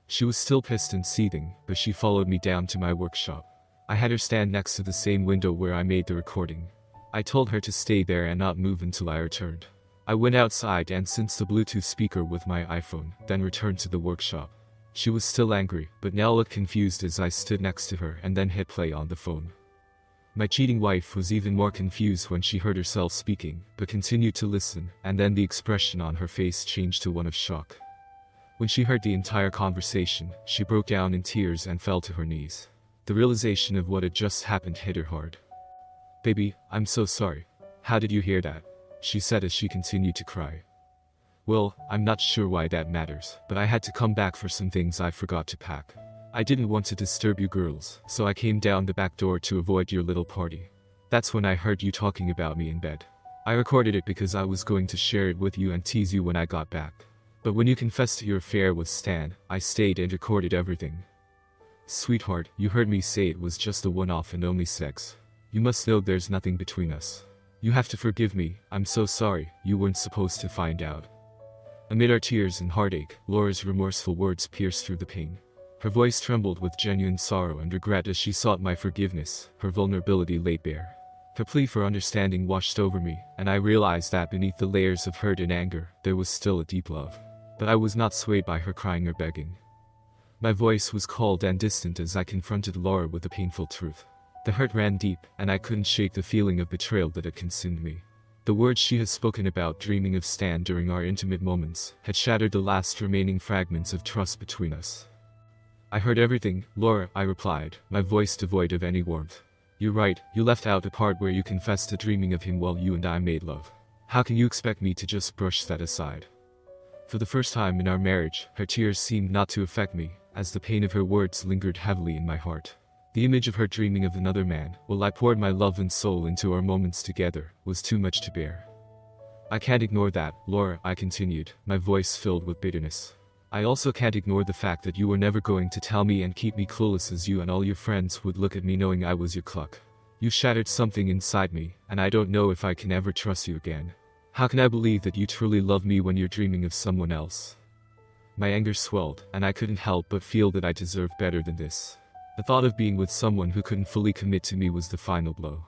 She was still pissed and seething, but she followed me down to my workshop. I had her stand next to the same window where I made the recording. I told her to stay there and not move until I returned. I went outside and synced the Bluetooth speaker with my iPhone, then returned to the workshop. She was still angry, but now looked confused as I stood next to her and then hit play on the phone. My cheating wife was even more confused when she heard herself speaking, but continued to listen, and then the expression on her face changed to one of shock. When she heard the entire conversation, she broke down in tears and fell to her knees. The realization of what had just happened hit her hard. "Baby, I'm so sorry. How did you hear that?" she said as she continued to cry. "Well, I'm not sure why that matters, but I had to come back for some things I forgot to pack. I didn't want to disturb you girls, so I came down the back door to avoid your little party. That's when I heard you talking about me in bed. I recorded it because I was going to share it with you and tease you when I got back. But when you confessed to your affair with Stan, I stayed and recorded everything." Sweetheart, you heard me say it was just a one-off and only sex. You must know there's nothing between us. You have to forgive me, I'm so sorry, you weren't supposed to find out. Amid our tears and heartache, Laura's remorseful words pierced through the pain. Her voice trembled with genuine sorrow and regret as she sought my forgiveness, her vulnerability laid bare. Her plea for understanding washed over me, and I realized that beneath the layers of hurt and anger, there was still a deep love. But I was not swayed by her crying or begging. My voice was cold and distant as I confronted Laura with the painful truth. The hurt ran deep, and I couldn't shake the feeling of betrayal that had consumed me. The words she had spoken about dreaming of Stan during our intimate moments had shattered the last remaining fragments of trust between us. I heard everything, Laura, I replied, my voice devoid of any warmth. You're right, you left out the part where you confessed to dreaming of him while you and I made love. How can you expect me to just brush that aside? For the first time in our marriage, her tears seemed not to affect me, as the pain of her words lingered heavily in my heart. The image of her dreaming of another man, while I poured my love and soul into our moments together, was too much to bear. I can't ignore that, Laura, I continued, my voice filled with bitterness. I also can't ignore the fact that you were never going to tell me and keep me clueless as you and all your friends would look at me knowing I was your cluck. You shattered something inside me, and I don't know if I can ever trust you again. How can I believe that you truly love me when you're dreaming of someone else? My anger swelled, and I couldn't help but feel that I deserved better than this. The thought of being with someone who couldn't fully commit to me was the final blow.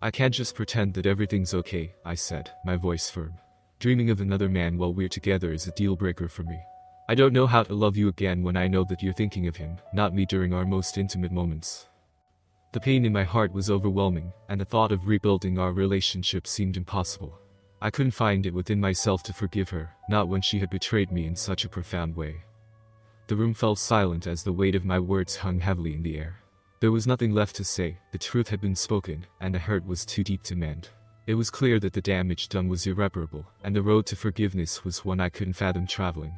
I can't just pretend that everything's okay, I said, my voice firm. Dreaming of another man while we're together is a deal breaker for me. I don't know how to love you again when I know that you're thinking of him, not me during our most intimate moments. The pain in my heart was overwhelming, and the thought of rebuilding our relationship seemed impossible. I couldn't find it within myself to forgive her, not when she had betrayed me in such a profound way. The room fell silent as the weight of my words hung heavily in the air. There was nothing left to say, the truth had been spoken, and the hurt was too deep to mend. It was clear that the damage done was irreparable, and the road to forgiveness was one I couldn't fathom traveling.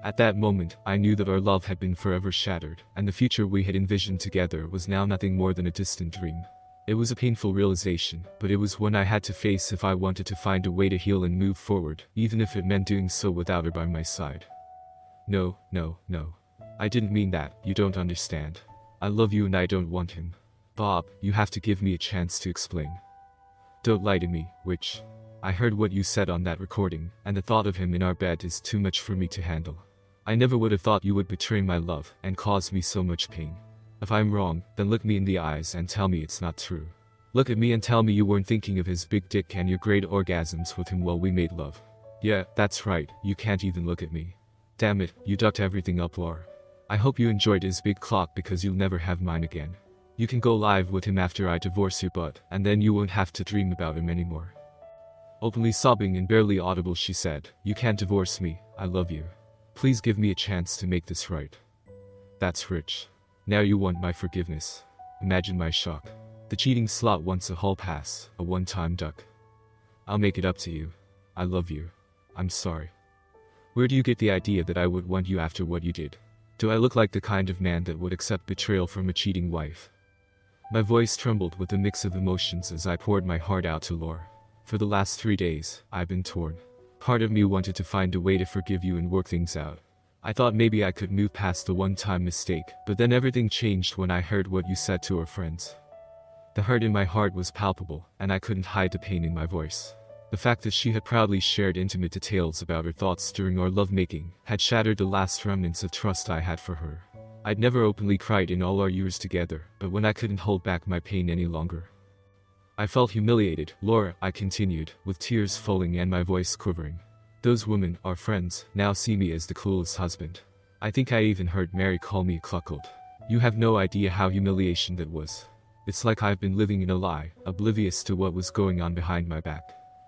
At that moment, I knew that our love had been forever shattered, and the future we had envisioned together was now nothing more than a distant dream. It was a painful realization, but it was one I had to face if I wanted to find a way to heal and move forward, even if it meant doing so without her by my side. No. I didn't mean that, you don't understand. I love you and I don't want him. Bob, you have to give me a chance to explain. Don't lie to me, Witch. I heard what you said on that recording, and the thought of him in our bed is too much for me to handle. I never would have thought you would betray my love and cause me so much pain. If I'm wrong, then look me in the eyes and tell me it's not true. Look at me and tell me you weren't thinking of his big dick and your great orgasms with him while we made love. Yeah, that's right, you can't even look at me. Damn it, you ducked everything up, Laura. I hope you enjoyed his big clock because you'll never have mine again. You can go live with him after I divorce your butt, and then you won't have to dream about him anymore. Openly sobbing and barely audible she said, you can't divorce me, I love you. Please give me a chance to make this right. That's rich. Now you want my forgiveness. Imagine my shock. The cheating slut wants a hall pass, a one-time duck. I'll make it up to you. I love you. I'm sorry. Where do you get the idea that I would want you after what you did? Do I look like the kind of man that would accept betrayal from a cheating wife? My voice trembled with a mix of emotions as I poured my heart out to Laura. For the last 3 days, I've been torn. Part of me wanted to find a way to forgive you and work things out. I thought maybe I could move past the one-time mistake, but then everything changed when I heard what you said to our friends. The hurt in my heart was palpable, and I couldn't hide the pain in my voice. The fact that she had proudly shared intimate details about her thoughts during our lovemaking had shattered the last remnants of trust I had for her. I'd never openly cried in all our years together, but when I couldn't hold back my pain any longer, I felt humiliated. Laura, I continued, with tears falling and my voice quivering. Those women, our friends, now see me as the clueless husband. I think I even heard Mary call me a cuckold. You have no idea how humiliation that was. It's like I've been living in a lie, oblivious to what was going on behind my back.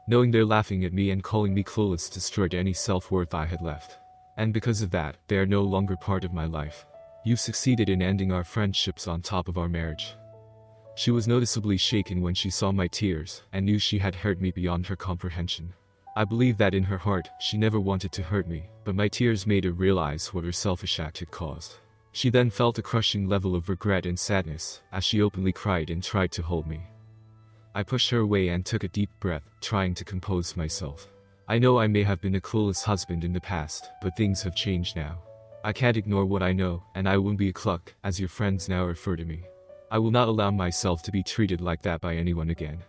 Knowing they're laughing at me and calling me clueless destroyed any self-worth I had left. And because of that, they are no longer part of my life. You've succeeded in ending our friendships on top of our marriage. She was noticeably shaken when she saw my tears, and knew she had hurt me beyond her comprehension. I believe that in her heart, she never wanted to hurt me, but my tears made her realize what her selfish act had caused. She then felt a crushing level of regret and sadness, as she openly cried and tried to hold me. I pushed her away and took a deep breath, trying to compose myself. I know I may have been a clueless husband in the past, but things have changed now. I can't ignore what I know, and I won't be a cluck, as your friends now refer to me. I will not allow myself to be treated like that by anyone again.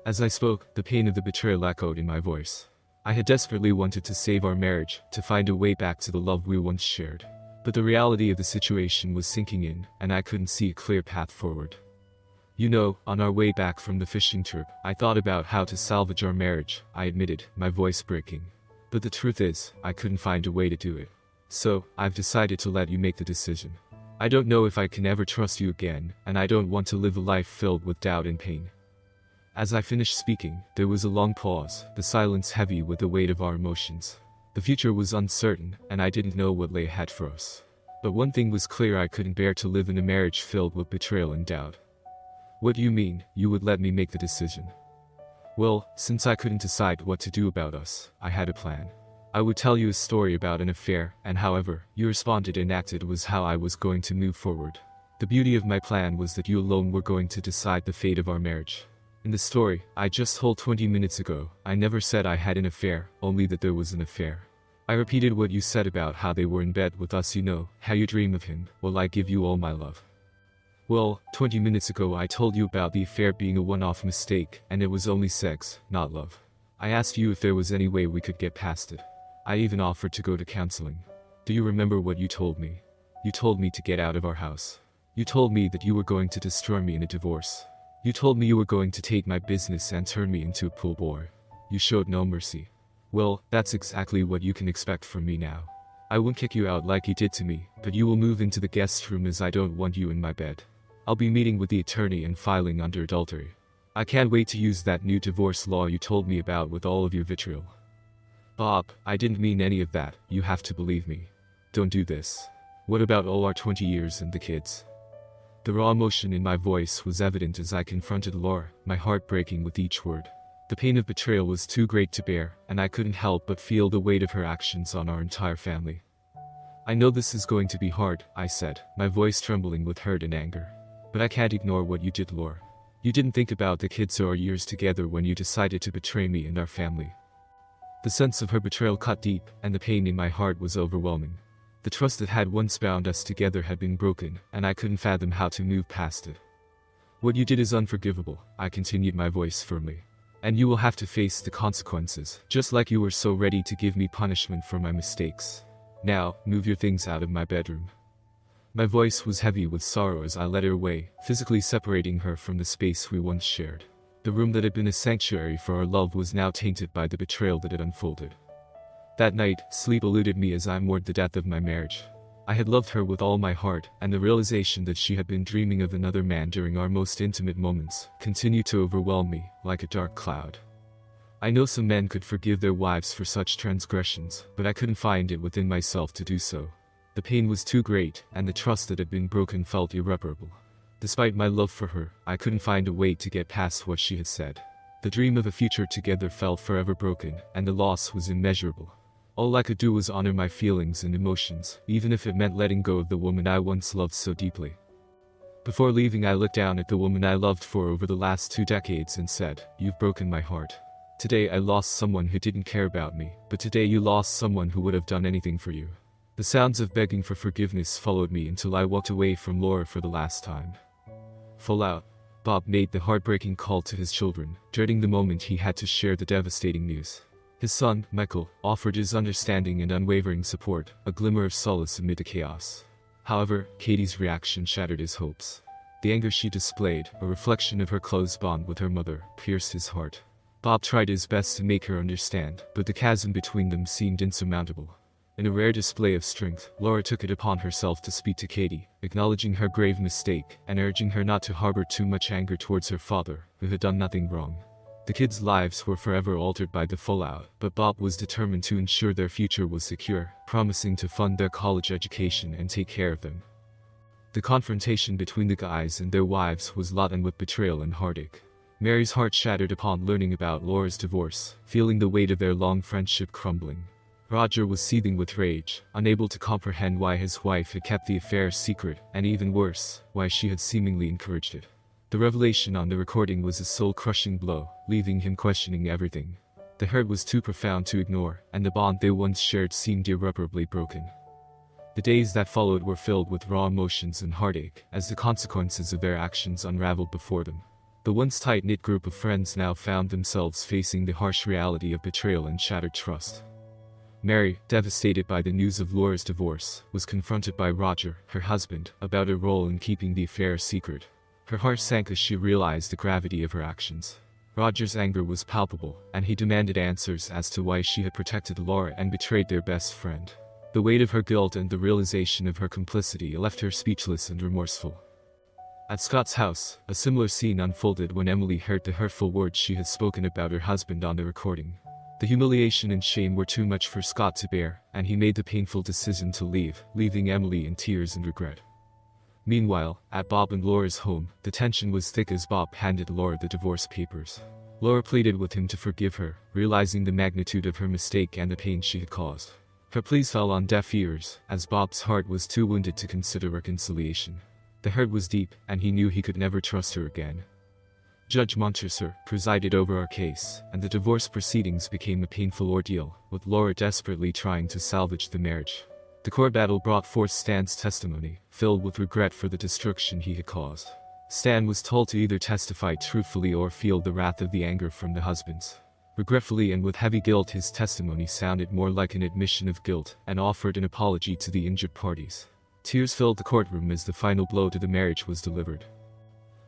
As I spoke, the pain of the betrayal echoed in my voice. I had desperately wanted to save our marriage, to find a way back to the love we once shared. But the reality of the situation was sinking in, and I couldn't see a clear path forward. You know, on our way back from the fishing trip, I thought about how to salvage our marriage, I admitted, my voice breaking. But the truth is, I couldn't find a way to do it. So, I've decided to let you make the decision. I don't know if I can ever trust you again, and I don't want to live a life filled with doubt and pain. As I finished speaking, there was a long pause, the silence heavy with the weight of our emotions. The future was uncertain, and I didn't know what lay ahead for us. But one thing was clear: I couldn't bear to live in a marriage filled with betrayal and doubt. What do you mean, you would let me make the decision? Well, since I couldn't decide what to do about us, I had a plan. I would tell you a story about an affair, and however you responded and acted was how I was going to move forward. The beauty of my plan was that you alone were going to decide the fate of our marriage. In the story I just told 20 minutes ago, I never said I had an affair, only that there was an affair. I repeated what you said about how they were in bed with us, you know, how you dream of him. Well, I give you all my love. Well, 20 minutes ago I told you about the affair being a one-off mistake, and it was only sex, not love. I asked you if there was any way we could get past it. I even offered to go to counseling. Do you remember what you told me? You told me to get out of our house. You told me that you were going to destroy me in a divorce. You told me you were going to take my business and turn me into a pool boy. You showed no mercy. Well, that's exactly what you can expect from me now. I won't kick you out like you did to me, but you will move into the guest room as I don't want you in my bed. I'll be meeting with the attorney and filing under adultery. I can't wait to use that new divorce law you told me about with all of your vitriol. Bob, I didn't mean any of that, you have to believe me. Don't do this. What about all our 20 years and the kids? The raw emotion in my voice was evident as I confronted Laura, my heart breaking with each word. The pain of betrayal was too great to bear, and I couldn't help but feel the weight of her actions on our entire family. I know this is going to be hard, I said, my voice trembling with hurt and anger. But I can't ignore what you did, Laura. You didn't think about the kids or our years together when you decided to betray me and our family. The sense of her betrayal cut deep, and the pain in my heart was overwhelming. The trust that had once bound us together had been broken, and I couldn't fathom how to move past it. What you did is unforgivable, I continued, my voice firmly. And you will have to face the consequences, just like you were so ready to give me punishment for my mistakes. Now, move your things out of my bedroom. My voice was heavy with sorrow as I led her away, physically separating her from the space we once shared. The room that had been a sanctuary for our love was now tainted by the betrayal that had unfolded. That night, sleep eluded me as I mourned the death of my marriage. I had loved her with all my heart, and the realization that she had been dreaming of another man during our most intimate moments continued to overwhelm me, like a dark cloud. I know some men could forgive their wives for such transgressions, but I couldn't find it within myself to do so. The pain was too great, and the trust that had been broken felt irreparable. Despite my love for her, I couldn't find a way to get past what she had said. The dream of a future together felt forever broken, and the loss was immeasurable. All I could do was honor my feelings and emotions, even if it meant letting go of the woman I once loved so deeply. Before leaving, I looked down at the woman I loved for over the last 2 decades and said, "You've broken my heart. Today I lost someone who didn't care about me, but today you lost someone who would have done anything for you." The sounds of begging for forgiveness followed me until I walked away from Laura for the last time. Full out, Bob made the heartbreaking call to his children, dreading the moment he had to share the devastating news. His son, Michael, offered his understanding and unwavering support, a glimmer of solace amid the chaos. However, Katie's reaction shattered his hopes. The anger she displayed, a reflection of her close bond with her mother, pierced his heart. Bob tried his best to make her understand, but the chasm between them seemed insurmountable. In a rare display of strength, Laura took it upon herself to speak to Katie, acknowledging her grave mistake, and urging her not to harbor too much anger towards her father, who had done nothing wrong. The kids' lives were forever altered by the fallout, but Bob was determined to ensure their future was secure, promising to fund their college education and take care of them. The confrontation between the guys and their wives was laden with betrayal and heartache. Mary's heart shattered upon learning about Laura's divorce, feeling the weight of their long friendship crumbling. Roger was seething with rage, unable to comprehend why his wife had kept the affair secret, and even worse, why she had seemingly encouraged it. The revelation on the recording was a soul-crushing blow, leaving him questioning everything. The hurt was too profound to ignore, and the bond they once shared seemed irreparably broken. The days that followed were filled with raw emotions and heartache, as the consequences of their actions unraveled before them. The once tight-knit group of friends now found themselves facing the harsh reality of betrayal and shattered trust. Mary, devastated by the news of Laura's divorce, was confronted by Roger, her husband, about her role in keeping the affair a secret. Her heart sank as she realized the gravity of her actions. Roger's anger was palpable, and he demanded answers as to why she had protected Laura and betrayed their best friend. The weight of her guilt and the realization of her complicity left her speechless and remorseful. At Scott's house, a similar scene unfolded when Emily heard the hurtful words she had spoken about her husband on the recording. The humiliation and shame were too much for Scott to bear, and he made the painful decision to leave, leaving Emily in tears and regret. Meanwhile, at Bob and Laura's home, the tension was thick as Bob handed Laura the divorce papers. Laura pleaded with him to forgive her, realizing the magnitude of her mistake and the pain she had caused. Her pleas fell on deaf ears, as Bob's heart was too wounded to consider reconciliation. The hurt was deep, and he knew he could never trust her again. Judge Montresor presided over our case, and the divorce proceedings became a painful ordeal, with Laura desperately trying to salvage the marriage. The court battle brought forth Stan's testimony, filled with regret for the destruction he had caused. Stan was told to either testify truthfully or feel the wrath of the anger from the husbands. Regretfully and with heavy guilt, his testimony sounded more like an admission of guilt and offered an apology to the injured parties. Tears filled the courtroom as the final blow to the marriage was delivered.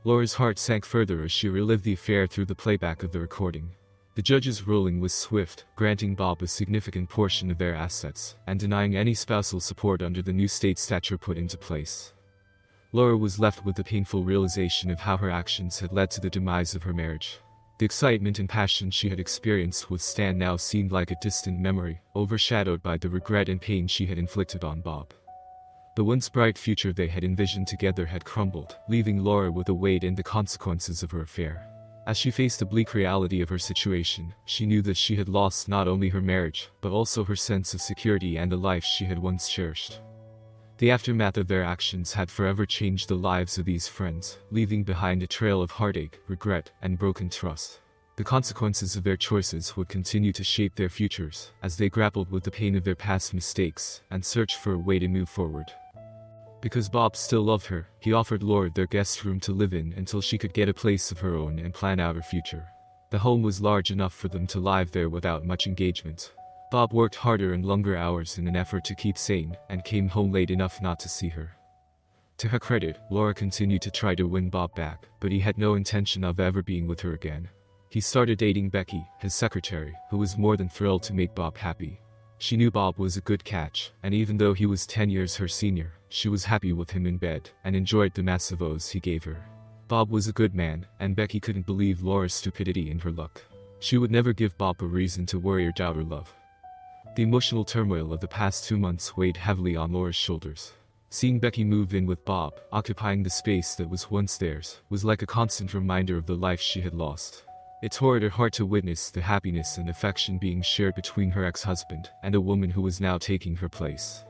Laura's heart sank further as she relived the affair through the playback of the recording. The judge's ruling was swift, granting Bob a significant portion of their assets and denying any spousal support under the new state statute put into place. Laura was left with the painful realization of how her actions had led to the demise of her marriage. The excitement and passion she had experienced with Stan now seemed like a distant memory, overshadowed by the regret and pain she had inflicted on Bob. The once bright future they had envisioned together had crumbled, leaving Laura with the weight and the consequences of her affair. As she faced the bleak reality of her situation, she knew that she had lost not only her marriage, but also her sense of security and the life she had once cherished. The aftermath of their actions had forever changed the lives of these friends, leaving behind a trail of heartache, regret, and broken trust. The consequences of their choices would continue to shape their futures, as they grappled with the pain of their past mistakes and searched for a way to move forward. Because Bob still loved her, he offered Laura their guest room to live in until she could get a place of her own and plan out her future. The home was large enough for them to live there without much engagement. Bob worked harder and longer hours in an effort to keep sane, and came home late enough not to see her. To her credit, Laura continued to try to win Bob back, but he had no intention of ever being with her again. He started dating Becky, his secretary, who was more than thrilled to make Bob happy. She knew Bob was a good catch, and even though he was 10 years her senior, she was happy with him in bed, and enjoyed the massive oaths he gave her. Bob was a good man, and Becky couldn't believe Laura's stupidity and her luck. She would never give Bob a reason to worry or doubt her love. The emotional turmoil of the past 2 months weighed heavily on Laura's shoulders. Seeing Becky move in with Bob, occupying the space that was once theirs, was like a constant reminder of the life she had lost. It tore at her heart to witness the happiness and affection being shared between her ex-husband and a woman who was now taking her place.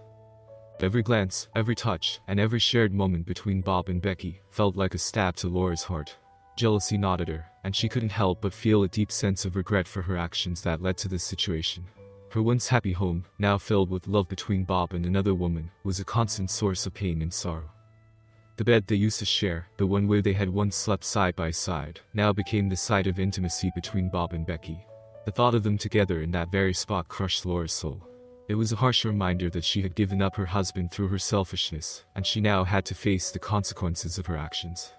Every glance, every touch, and every shared moment between Bob and Becky felt like a stab to Laura's heart. Jealousy gnawed at her, and she couldn't help but feel a deep sense of regret for her actions that led to this situation. Her once happy home, now filled with love between Bob and another woman, was a constant source of pain and sorrow. The bed they used to share, the one where they had once slept side by side, now became the site of intimacy between Bob and Becky. The thought of them together in that very spot crushed Laura's soul. It was a harsh reminder that she had given up her husband through her selfishness, and she now had to face the consequences of her actions.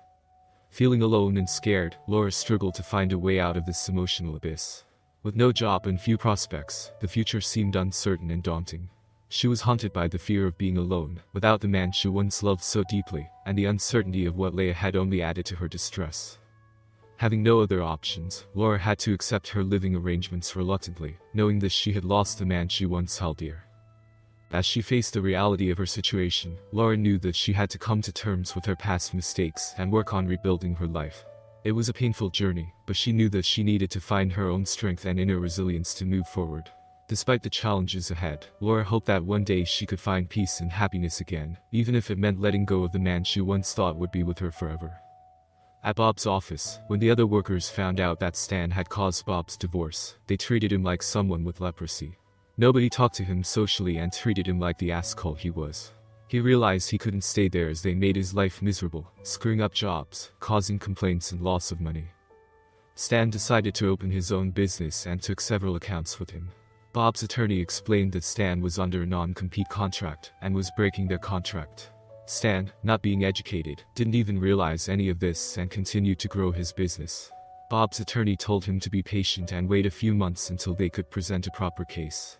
Feeling alone and scared, Laura struggled to find a way out of this emotional abyss. With no job and few prospects, the future seemed uncertain and daunting. She was haunted by the fear of being alone, without the man she once loved so deeply, and the uncertainty of what lay ahead only added to her distress. Having no other options, Laura had to accept her living arrangements reluctantly, knowing that she had lost the man she once held dear. As she faced the reality of her situation, Laura knew that she had to come to terms with her past mistakes and work on rebuilding her life. It was a painful journey, but she knew that she needed to find her own strength and inner resilience to move forward. Despite the challenges ahead, Laura hoped that one day she could find peace and happiness again, even if it meant letting go of the man she once thought would be with her forever. At Bob's office, when the other workers found out that Stan had caused Bob's divorce, they treated him like someone with leprosy. Nobody talked to him socially and treated him like the asshole he was. He realized he couldn't stay there as they made his life miserable, screwing up jobs, causing complaints and loss of money. Stan decided to open his own business and took several accounts with him. Bob's attorney explained that Stan was under a non-compete contract and was breaking their contract. Stan, not being educated, didn't even realize any of this and continued to grow his business. Bob's attorney told him to be patient and wait a few months until they could present a proper case.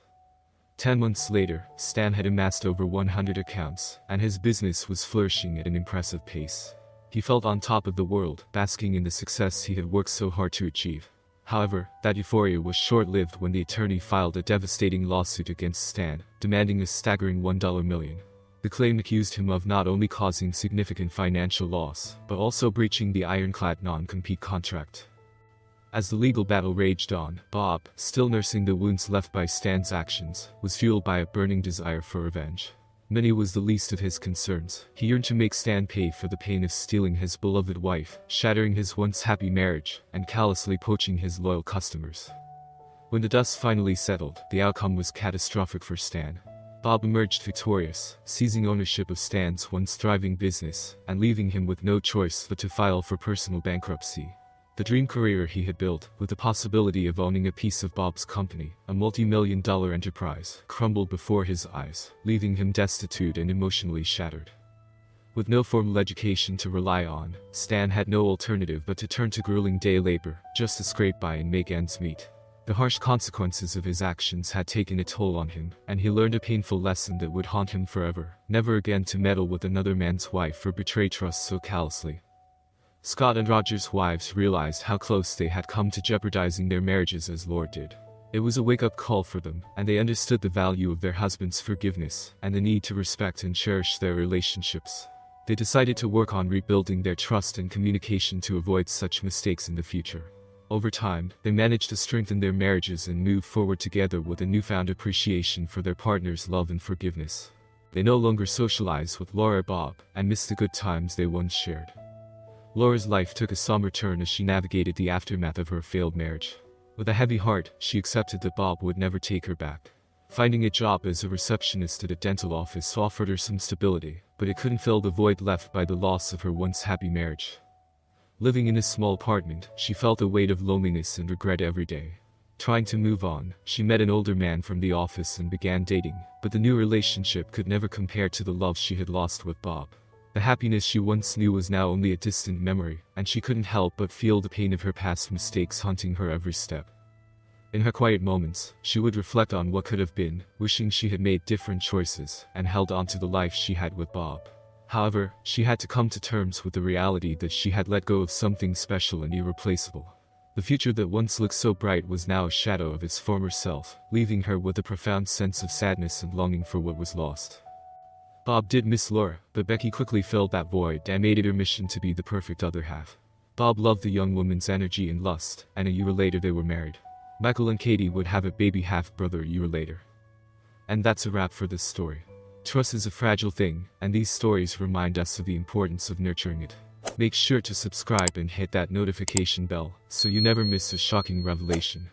10 months later, Stan had amassed over 100 accounts, and his business was flourishing at an impressive pace. He felt on top of the world, basking in the success he had worked so hard to achieve. However, that euphoria was short-lived when the attorney filed a devastating lawsuit against Stan, demanding a staggering $1 million. The claim accused him of not only causing significant financial loss, but also breaching the ironclad non-compete contract. As the legal battle raged on, Bob, still nursing the wounds left by Stan's actions, was fueled by a burning desire for revenge. Money was the least of his concerns. He yearned to make Stan pay for the pain of stealing his beloved wife, shattering his once happy marriage, and callously poaching his loyal customers. When the dust finally settled, the outcome was catastrophic for Stan. Bob emerged victorious, seizing ownership of Stan's once thriving business, and leaving him with no choice but to file for personal bankruptcy. The dream career he had built, with the possibility of owning a piece of Bob's company, a multi-million-dollar enterprise, crumbled before his eyes, leaving him destitute and emotionally shattered. With no formal education to rely on, Stan had no alternative but to turn to grueling day labor, just to scrape by and make ends meet. The harsh consequences of his actions had taken a toll on him, and he learned a painful lesson that would haunt him forever: never again to meddle with another man's wife or betray trust so callously. Scott and Roger's wives realized how close they had come to jeopardizing their marriages as Lord did. It was a wake-up call for them, and they understood the value of their husband's forgiveness, and the need to respect and cherish their relationships. They decided to work on rebuilding their trust and communication to avoid such mistakes in the future. Over time, they managed to strengthen their marriages and move forward together with a newfound appreciation for their partner's love and forgiveness. They no longer socialized with Laura or Bob, and missed the good times they once shared. Laura's life took a somber turn as she navigated the aftermath of her failed marriage. With a heavy heart, she accepted that Bob would never take her back. Finding a job as a receptionist at a dental office offered her some stability, but it couldn't fill the void left by the loss of her once happy marriage. Living in a small apartment, she felt the weight of loneliness and regret every day. Trying to move on, she met an older man from the office and began dating, but the new relationship could never compare to the love she had lost with Bob. The happiness she once knew was now only a distant memory, and she couldn't help but feel the pain of her past mistakes haunting her every step. In her quiet moments, she would reflect on what could have been, wishing she had made different choices, and held on to the life she had with Bob. However, she had to come to terms with the reality that she had let go of something special and irreplaceable. The future that once looked so bright was now a shadow of its former self, leaving her with a profound sense of sadness and longing for what was lost. Bob did miss Laura, but Becky quickly filled that void and made it her mission to be the perfect other half. Bob loved the young woman's energy and lust, and a year later they were married. Michael and Katie would have a baby half-brother a year later. And that's a wrap for this story. Trust is a fragile thing, and these stories remind us of the importance of nurturing it. Make sure to subscribe and hit that notification bell, so you never miss a shocking revelation.